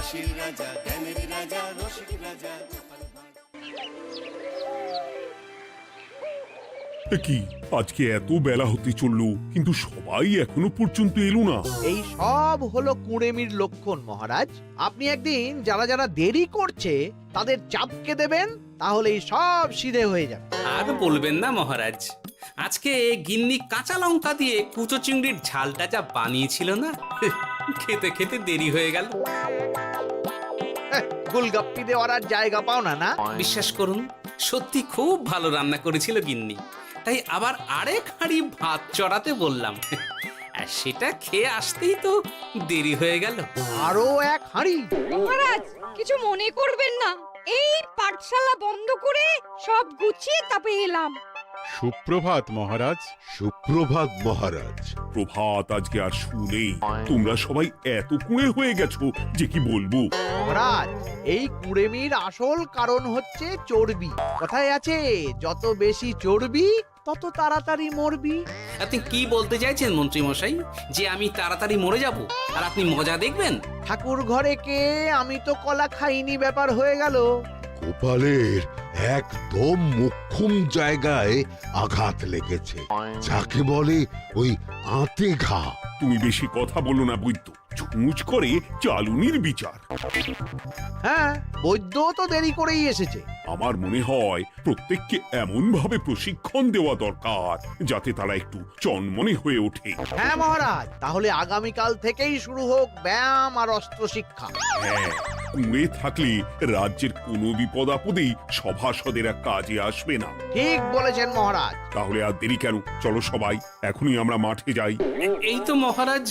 হাসির রাজা, জ্ঞানের রাজা, রসিক রাজা। কি আজকে এত বেলা হতে চললো, কিন্তু সবাই এখনো পর্যন্ত এলো না। এই সব হলো কুড়েমির লক্ষণ মহারাজ। আপনি একদিন যারা যারা দেরি করছে তাদের চাপকে দেবেন, তাহলেই সব সিধে হয়ে যাবে। আর বলবেন না মহারাজ, আজকে গিন্নি কাঁচা লঙ্কা দিয়ে কুচো চিংড়ির ঝালটা যা বানিয়েছিল না, খেতে খেতে দেরি হয়ে গেল। গোলগাপ্পি দেওয়ার আর জায়গা পাও না না? বিশ্বাস করুন, সত্যি খুব ভালো রান্না করেছিল গিন্নি, তাই আবার আরেক হাঁড়ি ভাত চড়াতে বললাম। আর সেটা খেয়ে আসতেই তো দেরি হয়ে গেল। আরো এক হাঁড়ি? মহারাজ কিছু মনে করবেন না, এই পাঠশালা বন্ধ করে সব গুছিয়ে তাপে এলাম। সুপ্রভাত মহারাজ। সুপ্রভাত মহারাজ। প্রভাত আজকে আর শুনেই, তোমরা সবাই এত কুঁড়ে হয়ে গেছো যে কি বলবো। মহারাজ, এই কুড়েমির আসল কারণ হচ্ছে চর্বি। কথায় আছে, যত বেশি চর্বি তত তাড়াতাড়ি মরবি। আপনি কি বলতে চাইছেন মন্ত্রী মশাই, যে আমি তাড়াতাড়ি মরে যাব আর আপনি মজা দেখবেন? ঠাকুর ঘরে কে, আমি তো কলা খাইনি ব্যাপার হয়ে গেল। গোপালের একদম মোক্ষম জায়গায় আঘাত লেগেছে, যাকে বলে ওই আঁতে ঘা। তুমি বেশি কথা বলো না বৈদ্য, ছুঁচ করে চালুনির বিচার। হ্যাঁ, বৈদ্য তো দেরি করেই এসেছে। আমার মনে হয় প্রত্যেককে এমন ভাবে প্রশিক্ষণ দেওয়া দরকার যাতে তারা একটু চনমনে হয়ে ওঠে। হ্যাঁ মহারাজ, তাহলে আগামীকাল থেকেই শুরু হোক ব্যায়াম আর অস্ত্র শিক্ষা। হ্যাঁ, কুঁড়ে থাকলে রাজ্যের কোনো বিপদ আপদেই সভাসদেরা কাজে আসবে না। ঠিক বলেছেন মহারাজ। তাহলে আর দেরি কেন, চলো সবাই এখনই আমরা মাঠে যাই। এই তো মহারাজ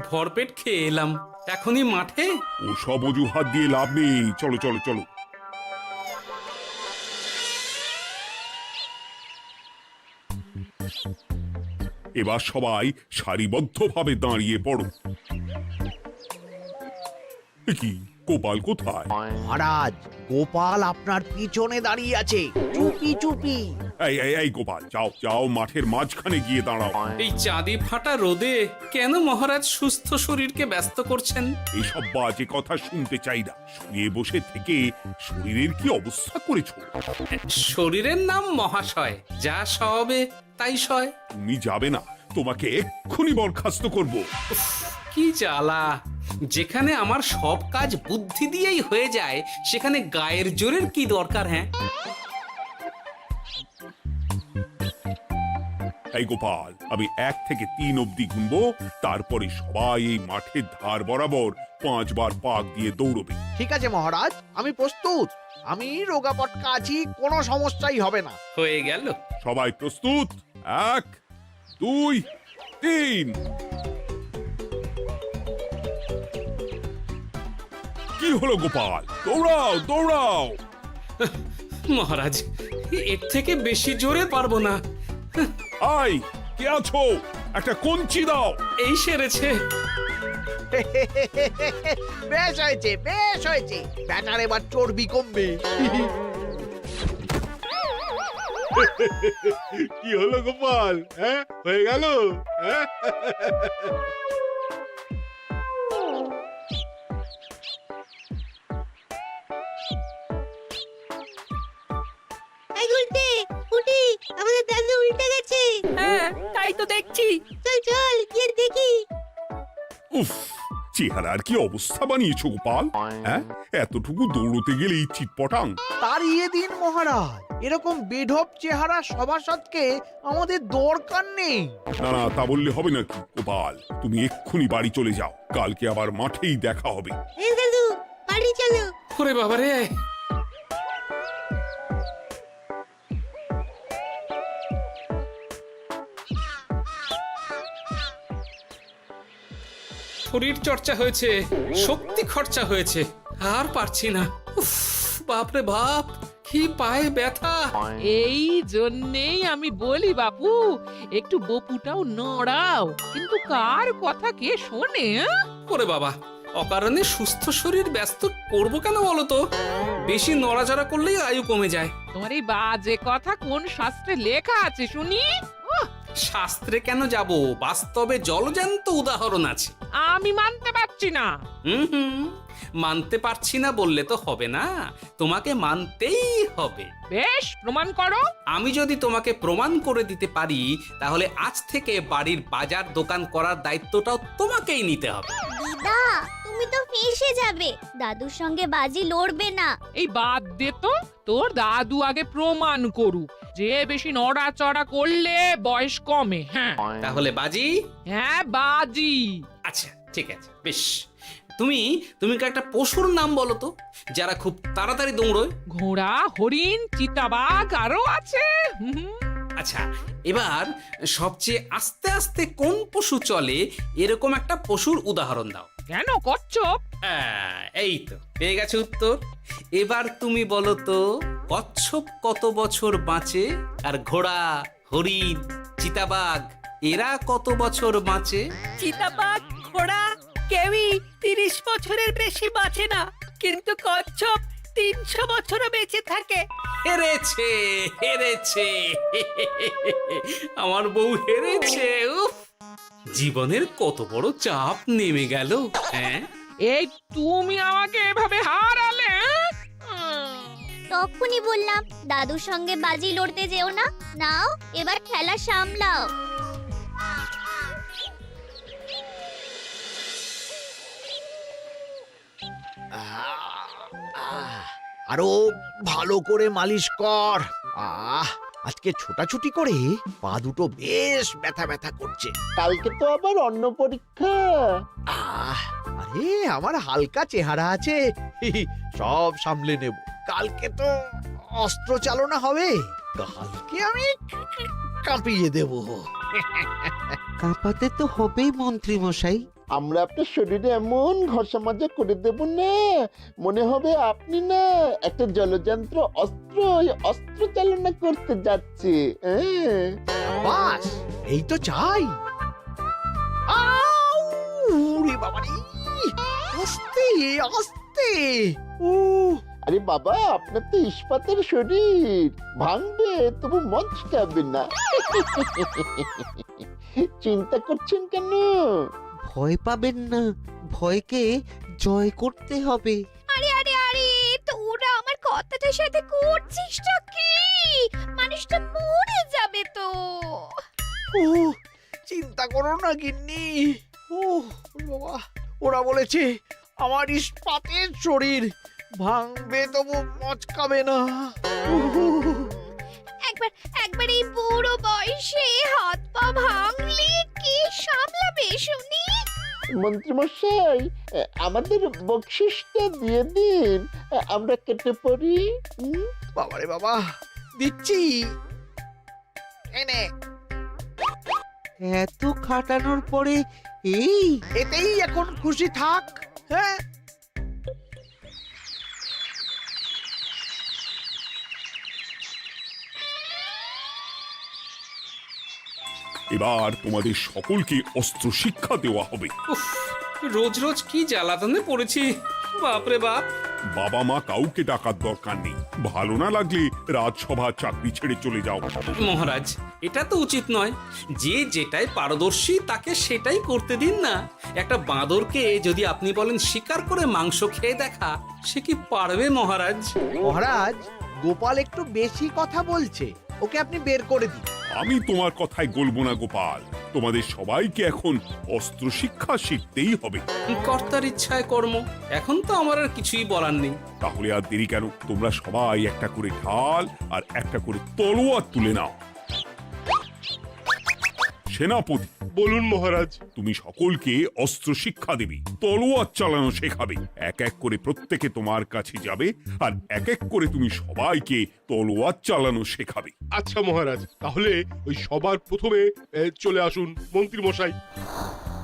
ভরপেট খেয়ে এলাম, এখনই মাঠে? ওসব অজুহাত দিয়ে লাভ নেই, চলো চলো চলো। এবার সবাই সারিবদ্ধভাবে দাঁড়িয়ে পড়ো। এ কি, গোপাল কোথায়? মহারাজ, গোপাল আপনার পিছনে দাঁড়িয়ে আছে, চুপি চুপি। এই এই এই গোপাল, যাও যাও, মাঠের মাঝখানে গিয়ে দাঁড়াও। এই চাঁদি ফাটা রোদে কেন মহারাজ সুস্থ শরীরকে ব্যস্ত করছেন? এইসব বাজে কথা শুনতে চাই না। শুয়ে বসে থেকে শরীরের কি অবস্থা করেছো? শরীরের নাম মহাশয়, যা সবে তাই সয়। তুমি যাবে না, তোমাকে এক্ষুনি বরখাস্ত করব। কি জ্বালা! যেখানে আমার সব কাজ বুদ্ধি দিয়েই হয়ে যায়, সেখানে গায়ের জোরের কি দরকার? হ্যাঁ, এই গোপাল, আমি 1 থেকে 3 অব্দি গুনবো, তারপরে সবাই এই মাঠের ধার বরাবর 5 বার পাক দিয়ে দৌড়বে। ঠিক আছে মহারাজ, আমি প্রস্তুত। আমি রোগা পটকা আছি, কোনো সমস্যাই হবে না। হয়ে গেল। সবাই প্রস্তুত? 1 2 3। কি হলো গোপাল, দৌড়াও দৌড়াও। মহারাজ, এর থেকে বেশি জোরে পারবো না। আই, কে আছো? একটা কঞ্চি দাও। এই সেরেছে। বেশ হয়েছে, বেশ হয়েছে, ব্যাটার এবার চর্বি কমবে। কি হলো গোপাল, হ্যাঁ হয়ে গেল? হ্যাঁ? এই গুলটে, উঠি, আমাদের দাদু উল্টে গেছে। হ্যাঁ, তাই তো দেখছি। চল চল গিয়ে দেখি। উফ, চেহারার কি অবস্থা বানিয়েছো গোপাল, হ্যাঁ? এতটুকু দৌড়তে গেলেই চিটপটাং। তাড়িয়ে দিন মহারাজ, এরকম বেঢপ চেহারা সভাসদকে আমাদের দরকার নেই। না না, তা বললে হবে নাকি গোপাল, তুমি এক্ষুনি বাড়ি চলে যাও, কালকে আবার মাঠেই দেখা হবে। এই দাদু, বাড়ি চলো। ওরে বাবারে! শরীর চর্চা হয়েছে, শক্তি খরচা হয়েছে, আর পারছি না। উফ, বাপরে বাপ, কি পায়ে ব্যথা! এই জন্যেই আমি বলি বাপু, একটু বপুটাও নড়াও, কিন্তু কার কথা কে শোনে? ওরে বাবা, অকারণে সুস্থ শরীর ব্যস্ত করবো কেন বলো তো? বেশি নড়াচড়া করলেই আয়ু কমে যায়। তোমার এই বাজে কথা কোন শাস্ত্রে লেখা আছে শুনি? শাস্ত্রে কেন যাব, বাস্তবে জলজ্যান্ত উদাহরণ আছে। আমি মানতে পারছি না। হুম, মানতে পারছি না বললে তো হবে না, তোমাকে মানতেই হবে। বেশ, প্রমাণ করো। আমি যদি তোমাকে প্রমাণ করে দিতে পারি, তাহলে আজ থেকে বাড়ির বাজার দোকান করার দায়িত্বটাও তোমাকেই নিতে হবে। দিদা, তুমি তো ফেঁসে যাবে, দাদুর সঙ্গে বাজি লড়বে না। এই বাদ দে তো, তোর দাদু আগে প্রমাণ করুক যে বেশি নড়াচড়া করলে বয়স কমে। হ্যাঁ তাহলে বাজি? হ্যাঁ, বাজি। আচ্ছা ঠিক আছে, বেশ। তুমি তুমি একটা পশুর নাম বলো তো, যারা খুব তাড়াতাড়ি দৌড়য়। ঘোড়া, হরিণ, চিতাবাঘ আরো আছে। আচ্ছা, এবার সবচেয়ে আস্তে আস্তে কোন পশু চলে, এরকম একটা পশুর উদাহরণ দাও। কেন, কচ্ছপ? এই তো পেয়ে গেছে উত্তর। এবার তুমি বলো তো, কচ্ছপ কত বছর বাঁচে, আর ঘোড়া, হরিণ, চিতাবাঘ এরা কত বছর বাঁচে? চিতাবাঘ, ঘোড়া কেউই 30 বছরের বেশি বাঁচে না, কিন্তু কচ্ছপ 300 বছরও বেঁচে থাকে। হেরেছে, হেরেছে, আমার বউ হেরেছে। উফ, জীবনের কত বড় চাপ নেমে গেল। হ্যাঁ, এই তুমি আমাকে এভাবে হারালে। তখনই বললাম দাদুর সঙ্গে বাজি লড়তে যেও না। নাও, এবার খেলা সামলাও। আরো ভালো করে মালিশ কর। আজকে ছোটাছুটি করে পা দুটো বেশ ব্যথা ব্যথা করছে। কালকে তো আবার অন্য পরীক্ষা। আরে আমার হালকা চেহারা আছে, সব সামলে নেব। কালকে তো অস্ত্র চালনা হবে, কালকে আমি কাঁপিয়ে দেব। কাঁপাতে তো হবেই মন্ত্রী মশাই। আমরা আপনার শরীরে এমন ঘষা মাজা করে দেব না, মনে হবে আপনি না একটা জলযন্ত্র অস্ত্র চালনা করতে যাচ্ছে। বাস এই তো চাই। বাবারি, আস্তে আস্তে। আরে বাবা, আপনার তো ইস্পাতের শরীর, ভাঙবে তবু মচকাবে না। চিন্তা করছেন কেন? ভয় পাবেন না, ভয়কে জয় করতে হবে। আরে আরে আরে, তোরা আমার কথাটার সাথে করছিসটা কি? মানুষটা মরে যাবে তো। চিন্তা করো না গিন্নি। বাবা, ওরা বলেছে আমার ইস্পাতের শরীর, ভাঙবে তবু মচকাবে না। একবার এই বুড়ো বয়সে হাত পা ভাঙলে কি সামলাবে শুনি? মন্ত্রী মশাই, আমাদের বকশিসটা দিয়ে দিন, আমরা কেটে পড়ি। বাবারে বাবা, দিচ্ছি, এনে। এত খাটানোর পরে এতেই এখন খুশি থাক। হ্যাঁ, এবার তোমাদের সকলকে অস্ত্র শিক্ষা দেওয়া হবে। উফ, রোজ রোজ কি জ্বালাতনে পড়েছি, বাপরে বাপ। বাবা মা কাউকে ডাকার দরকার নেই, ভালো না লাগলে রাজসভা চাকরি ছেড়ে চলে যাও। মহারাজ, এটা তো উচিত নয়। যে যেটাই পারদর্শী তাকে সেটাই করতে দিন না। একটা বাঁদরকে যদি আপনি বলেন শিকার করে মাংস খেয়ে দেখা, সে কি পারবে মহারাজ? মহারাজ, গোপাল একটু বেশি কথা বলছে, ওকে আপনি বের করে দিন। আমি তোমার কথায় গলবো না গোপাল, তোমাদের সবাইকে এখন অস্ত্র শিক্ষা শিখতেই হবে। কর্তার ইচ্ছায় কর্ম, এখন তো আমার আর কিছুই বলার নেই। তাহলে আর দেরি কেন, তোমরা সবাই একটা করে ঢাল আর একটা করে তলোয়ার তুলে নাও। সেনাপতি, বলুন মহারাজ। তুমি সকলকে অস্ত্র শিক্ষা দেবে, তলোয়ার চালানো শেখাবে। এক এক করে প্রত্যেকে তোমার কাছে যাবে, আর এক এক করে তুমি সবাইকে তলোয়ার চালানো শেখাবে। আচ্ছা মহারাজ, তাহলে ওই সবার প্রথমে চলে আসুন মন্ত্রী মশাই।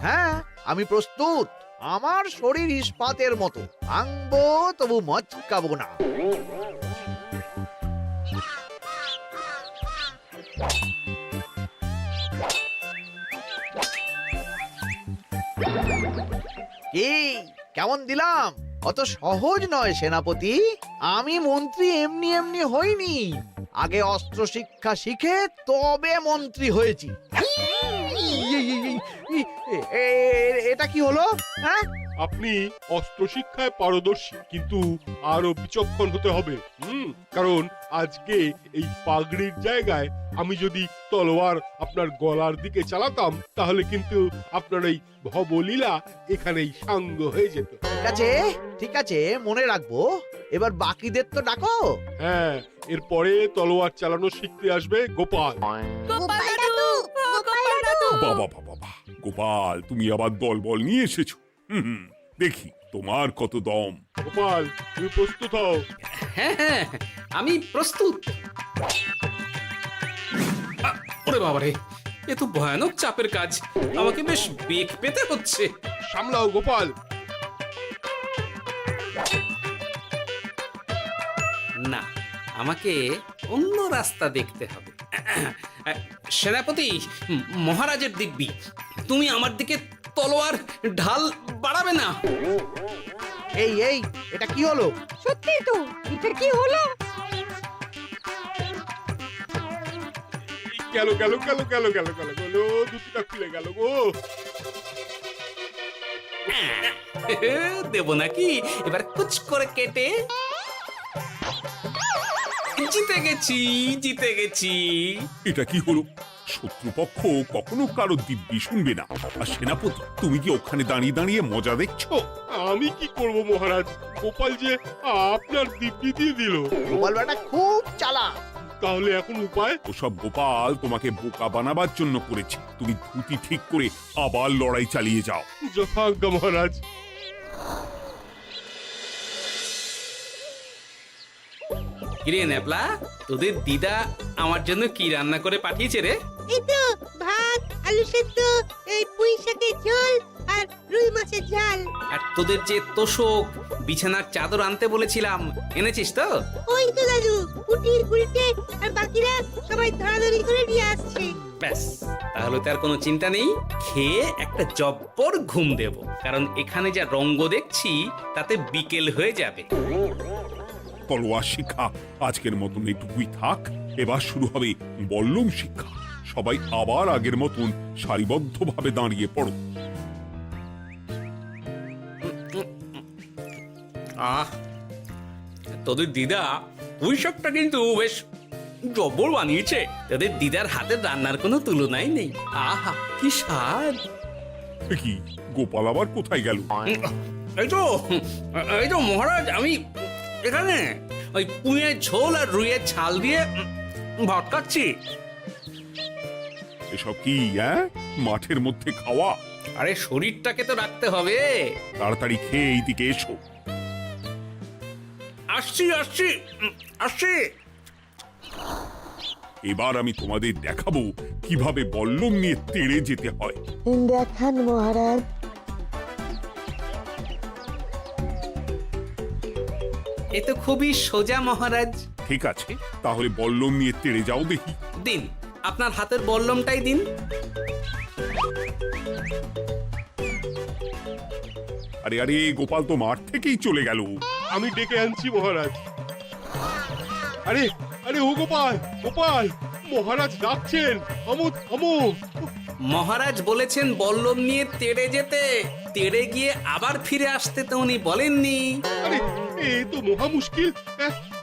হ্যাঁ, আমি প্রস্তুত। আমার শরীর ইস্পাতের মতো, ভাঙবো তবু মচকাবো না। কি কেমন দিলাম? অত সহজ নয় সেনাপতি। আমি মন্ত্রী এমনি এমনি হইনি, আগে অস্ত্র শিক্ষা শিখে তবে মন্ত্রী হয়েছি। এটা কি হলো? হ্যাঁ, আপনি অস্ত্র শিক্ষায় পারদর্শী, কিন্তু আরো বিচক্ষণ হতে হবে। কারণ আজকে এই পাগড়ির জায়গায় আমি যদি তলোয়ার আপনার গলার দিকে চালাতাম, তাহলে কিন্তু আপনার এই ভবলীলা এখানেই সাঙ্গ হয়ে যেত। ঠিক আছে, মনে রাখবো। এবার বাকিদের তো ডাকো। হ্যাঁ, এরপরে তলোয়ার চালানো শিখতে আসবে গোপাল। গোপাল দাদু, গোপাল দাদু। বাবা বাবা বাবা, গোপাল তুমি আবার দলবল নিয়ে এসেছো। দেখি তোমার কত দম। গোপাল, তুমি প্রস্তুত হও। হ্যাঁ হ্যাঁ, আমি প্রস্তুত। ওরে বাবারে, এ তো ভয়ানক চাপের কাজ, আমাকে বেশ বেগ পেতে হচ্ছে। সামলাও গোপাল। না, আমাকে অন্য রাস্তা দেখতে হবে। সেনাপতি, মহারাজের দিব্যি, তুমি আমার দিকে তলোয়ার ঢাল বাড়াবে না। এই এটা কি হলো? সত্যি তো, এটা কি হলো? গেল গেল গেল গেল গেল গেল গেল, দুটিটা খুলে গেল গো। দেব নাকি এবার কুচ করে কেটে? জিতে গেছি, জিতে গেছি। এটা কি হলো? শত্রুপক্ষ কখনো কারো দিব্যি শুনবে না। আর সেনাপতি, তুমি কি ওখানে দাঁড়িয়ে দাঁড়িয়ে মজা দেখছো? আমি কি করব মহারাজ, গোপাল যে আপনার দিব্যি দিয়ে দিল। গোপাল বেটা খুব চালাক। তাহলে এখন উপায়? ওসব গোপাল তোমাকে বোকা বানাবার জন্য করেছে। তুমি ধুতি ঠিক করে আবার লড়াই চালিয়ে যাও। যথাজ্ঞা মহারাজ। কিরে ন্যাপলা, তোদের দিদা আমার জন্য কি রান্না করে পাঠিয়েছে রে? এই তো ভাত, আলু সেদ্ধ, এই পুঁই শাকের ঝোল আর রুই মাছের ঝাল। আর তোদের যে তোষক, বিছানার চাদর আনতে বলেছিলাম, এনেছিস তো? ওই তো দাদু, কুটির গুলটে আর বাকিরা সবাই ধরাধরি করে নিয়ে আসছে। ব্যাস, তাহলে তার কোনো চিন্তা নেই। খেয়ে একটা জব্বর ঘুম দেব, কারণ এখানে যা রঙ্গ দেখছি তাতে বিকেল হয়ে যাবে। তলোয়ার শিক্ষা আজকের মতন এইটুকুই থাক। এবার শুরু হবে বল্লম শিক্ষা। সবাই আবার আগের মতন সারিবদ্ধভাবে দাঁড়িয়ে পড়ো। আহ, তোদের দিদা পুঁই শাকটা কিন্তু বেশ জব্বর বানিয়েছে। তোদের দিদার হাতের রান্নার কোনো তুলনাই নেই। আহা, কি স্বাদ! এ কি, গোপাল আবার কোথায় গেল? এই তো মহারাজ, আমি এখানে ওই পুঁইয়ের ঝোল আর রুইয়ের ছাল দিয়ে ভাত খাচ্ছি। এসব কি মাঠের মধ্যে খাওয়া? আরে শরীরটাকে তো রাখতে হবে। তাড়াতাড়ি খেয়ে এইদিকে এসো। আসছি আসছি আসছি। এবার আমি তোমাদের দেখাবো কিভাবে বল্লম নিয়ে তেড়ে যেতে হয়। দেখান মহারাজ। এ তো খুবই সোজা মহারাজ। ঠিক আছে, তাহলে বল্লম নিয়ে তেড়ে যাও দেখি। দিন, আপনার হাতের বল্লমটাই দিন। আরে আরে, গোপাল তো মাঠ থেকেই চলে গেল। আমি ডেকে আনছি মহারাজ। আরে আরে, ও গোপাল, গোপাল, মহারাজ ডাকছেন। থামো থামো। মহারাজ বলেছেন বল্লম নিয়ে তেড়ে যেতে, তেড়ে গিয়ে আবার ফিরে আসতে তো উনি বলেননি। আরে, এ তো মহা মুশকিল।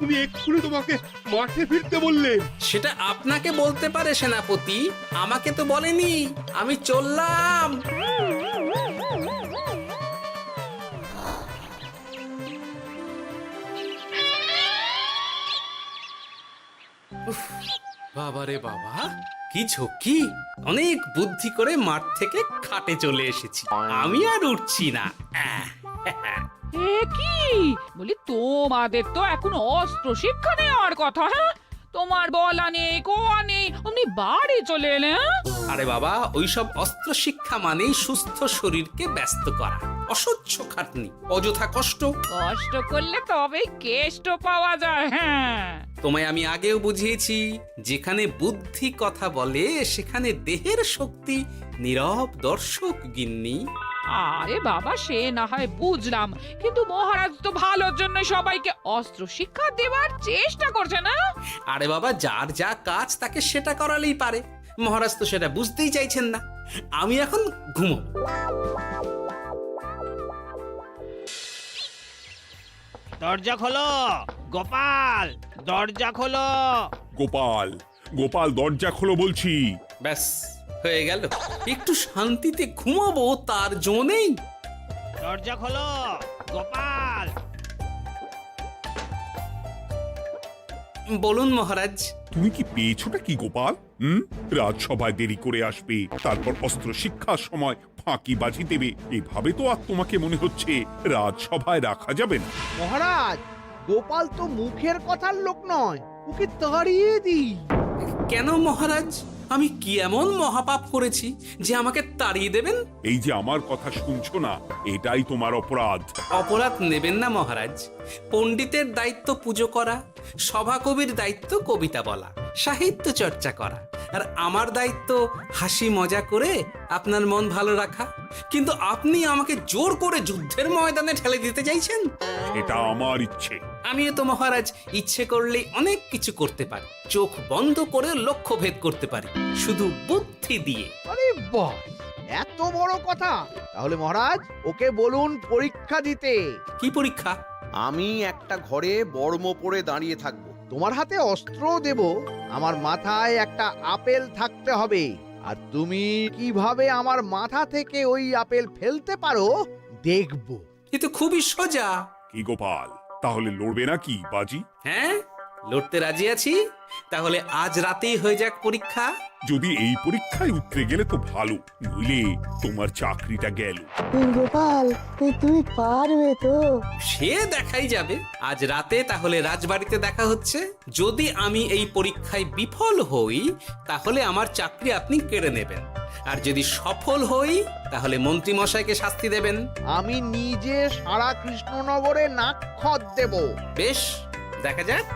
উনি এক্ষুনি তোমাকে মাঠে ফিরতে বললেন। সেটা আপনাকে বলতে পারে সেনাপতি, আমাকে তো বলেনি। আমি চললাম। বাবারে বাবা, কি ঝক্কি! অনেক বুদ্ধি করে মাঠ থেকে খাটে চলে এসেছি। আমি আর উঠছি না। এ কি বলি, তোমাদের তো এখন অস্ত্র শিক্ষা নেওয়ার কথা। হ্যাঁ, তোমার বলা নেই, কোয়া নেই, অমনি বাড়ি চলে এলে। আরে বাবা, ওইসব অস্ত্র শিক্ষা মানেই সুস্থ শরীরকে ব্যস্ত করা, অসহ্য খাটনি, অযথা কষ্ট। কষ্ট করলে তবেই কেষ্ট পাওয়া যায়। হ্যাঁ, তোমায় আমি আগেও বুঝিয়েছি, যেখানে বুদ্ধি কথা বলে সেখানে দেহের শক্তি নীরব দর্শক গিন্নি। আরে বাবা, সে না হয় বুঝলাম, কিন্তু মহারাজ তো ভালোর জন্য সবাইকে অস্ত্র শিক্ষা দেওয়ার চেষ্টা করছে না? আরে বাবা, যার যা কাজ তাকে সেটা করালেই পারে। মহারাজ তো সেটা বুঝতেই চাইছেন না। আমি এখন ঘুমো। দরজা খোলো গোপাল, দরজা খোলো। গোপাল, গোপাল দরজা খোলো বলছি। ব্যাস হয়ে গেল, একটু শান্তিতে ঘুমাবো তার জো নেই। দরজা খোলো গোপাল। বলুন মহারাজ। তুমি কি পেয়েছোটা কি গোপাল? রাজসভায় দেরি করে আসবে, তারপর অস্ত্র শিক্ষার সময় ফাঁকিবাজি দেবে, এভাবে তো আর তোমাকে মনে হচ্ছে রাজসভায় রাখা যাবে না। মহারাজ, গোপাল তো মুখের কথার লোক নয়, ওকে তাড়িয়ে দিই। কেন মহারাজ? আমি কি এমন মহাপাপ করেছি যে আমাকে তাড়িয়ে দেবেন? এই যে আমার কথা শুনছো না, এটাই তোমার অপরাধ। অপরাধ নেবেন না মহারাজ। পণ্ডিতের দায়িত্ব পুজো করা, সভাকবির দায়িত্ব কবিতা বলা, সাহিত্য চর্চা করা, আর আমার দায়িত্ব হাসি মজা করে আপনার মন ভালো রাখা। কিন্তু আপনি আমাকে জোর করে যুদ্ধের ময়দানে ঠেলে দিতে চাইছেন। এটা আমার ইচ্ছে। আমিও তো মহারাজ ইচ্ছে করলেই অনেক কিছু করতে পারি। চোখ বন্ধ করে লক্ষ্য ভেদ করতে পারি, শুধু বুদ্ধি দিয়ে। আরে বাহ, এত বড় কথা! তাহলে মহারাজ, ওকে বলুন পরীক্ষা দিতে। কি পরীক্ষা? আমি একটা ঘরে বর্ম পরে দাঁড়িয়ে থাকবো। তোমার হাতে অস্ত্র দেব, আমার মাথায় একটা আপেল থাকতে হবে, আর তুমি কিভাবে আমার মাথা থেকে ওই আপেল ফেলতে পারো দেখব। এ তো খুবই সোজা। কি গোপাল, তাহলে লড়বে নাকি বাজি? হ্যাঁ, লড়তে রাজি আছি। তাহলে আজ রাতেই হয়ে যাক পরীক্ষা। যদি এই পরীক্ষায় উতরে গেলে তো ভালো, নইলে তোমার চাকরিটা গেল। গোপাল, তুমি পারবে তো? সে দেখাই যাবে। আজ রাতে তাহলে রাজবাড়িতে দেখা হচ্ছে। যদি আমি এই পরীক্ষায় বিফল হই, তাহলে আমার চাকরি আপনি কেড়ে নেবেন, আর যদি সফল হই তাহলে মন্ত্রী মশাইকে শাস্তি দেবেন। আমি নিজে সারা কৃষ্ণনগরে নাক্ষত দেব। বেশ, দেখা যাক।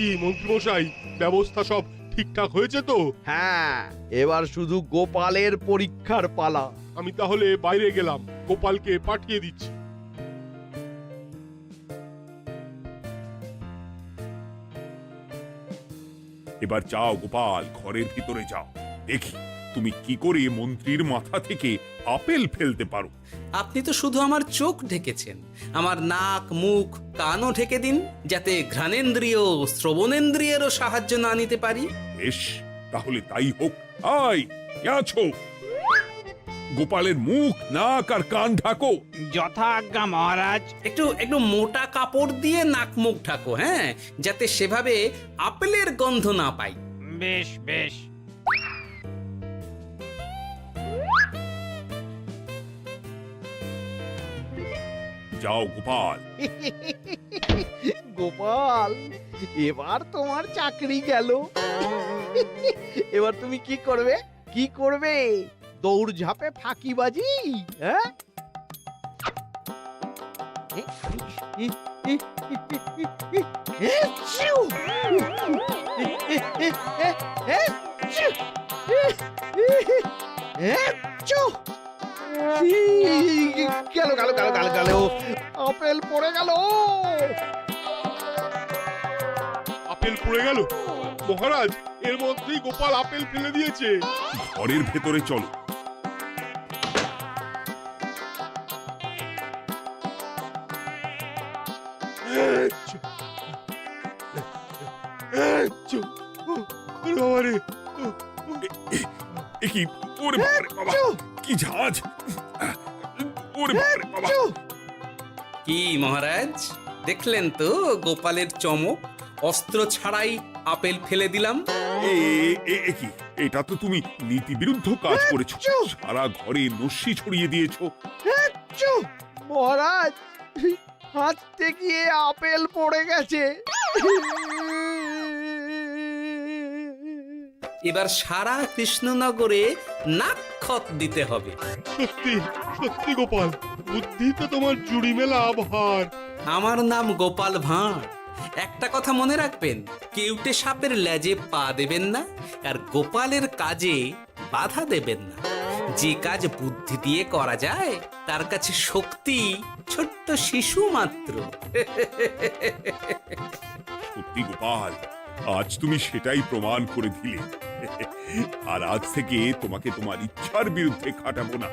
কি মন্ত্রীমশাই, ব্যবস্থা সব ঠিকঠাক হয়েছে তো? হ্যাঁ, এবার শুধু গোপালের পরীক্ষার পালা। আমি তাহলে বাইরে গেলাম, গোপালকে পাঠিয়ে দিচ্ছি। এবার যাও গোপাল, ঘরের ভিতরে যাও, দেখি তুমি কি করে মন্ত্রীর মাথা থেকে আপেল ফেলতে পারো। আপনি তো শুধু আমার চোখ ঢেকেছেন, আমার নাক মুখ কানও ঢেকে দিন, যাতে ঘ্রাণেন্দ্রিয় শ্রবণেন্দ্রিয়েরও সাহায্য না নিতে পারি। বেশ, তাহলে তাই হোক। আয়, কে আছো? গোপালের মুখ নাক আর কান ঢাকো। যথা আজ্ঞা মহারাজ। একটু একটু মোটা কাপড় দিয়ে নাক মুখ ঢাকো, হ্যাঁ, যাতে সেভাবে আপেলের গন্ধ না পাই। বেশ বেশ। যাও গোপাল। গোপাল, এবার তোমার চাকরি গেল। এবার তুমি কি করবে? কি করবে? দৌড় ঝাঁপে ফাঁকিবাজি? হ্যাঁ? গেল গেল গেল গেল গেল, আপেল পড়ে গেল। আপেল পড়ে গেল? মহারাজ, এর মধ্যেই গোপাল আপেল ফেলে দিয়েছে। ঘরের ভেতরে চলো। কি ওরে বাবারে বাবা, কি ঝাঁজ! ওরে বাবারে বাবা। কি মহারাজ, দেখলেন তো গোপালের চমক? অস্ত্র ছাড়াই আপেল ফেলে দিলাম। কি, এটা তো তুমি নীতি বিরুদ্ধ কাজ করেছো। সারা ঘরে নস্যি ছড়িয়ে দিয়েছো। মহারাজ, হাঁটতে গিয়ে আপেল পড়ে গেছে। এবার সারা কৃষ্ণনগরে নাক্ষত দিতে হবে। সত্যি সত্যি গোপাল, বুদ্ধি তো তোমার জুড়ি মেলা আভার। আমার নাম গোপাল ভাঁড়। একটা কথা মনে রাখবেন, কেউটে সাপের লেজে পা দেবেন না, আর গোপালের কাজে বাধা দেবেন না। যে কাজ বুদ্ধি দিয়ে করা যায় তার কাছে শক্তি ছোট্ট শিশু মাত্র। সত্যি গোপাল, আজ তুমি সেটাই প্রমাণ করে দিলে। আর আজ থেকে তোমাকে তোমার ইচ্ছার বিরুদ্ধে খাটাবো না।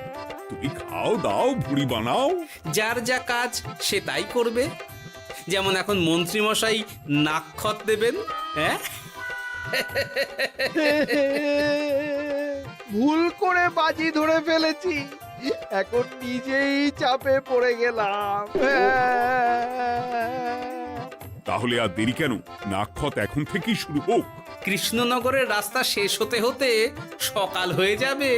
তুমি খাও দাও ভুড়ি বানাও। যার যা কাজ সে তাই করবে। যেমন এখন মন্ত্রী মশাই নাক্ষত দেবেন। হ্যাঁ, ভুল করে বাজি ধরে ফেলেছি, এখন নিজেই চাপে পড়ে গেলাম। তাহলে আর দেরি কেন? নাক্ষত এখন থেকেই শুরু হোক। কৃষ্ণনগরের রাস্তা শেষ হতে হতে সকাল হয়ে যাবে।